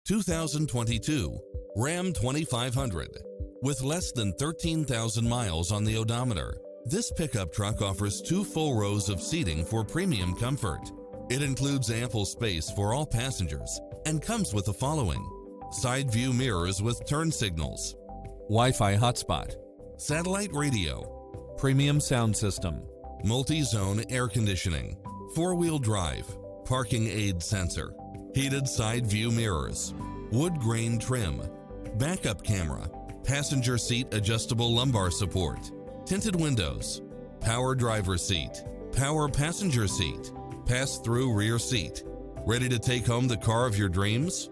2022 Ram 2500. With less than 13,000 miles on the odometer, this pickup truck offers 2 full rows of seating for premium comfort. It includes ample space for all passengers and comes with the following: side view mirrors with turn signals, Wi-Fi hotspot, satellite radio, premium sound system, multi-zone air conditioning, 4-wheel drive, parking aid sensor, heated side view mirrors, wood grain trim, backup camera, passenger seat adjustable lumbar support, tinted windows, power driver seat, power passenger seat, pass-through rear seat. Ready to take home the car of your dreams?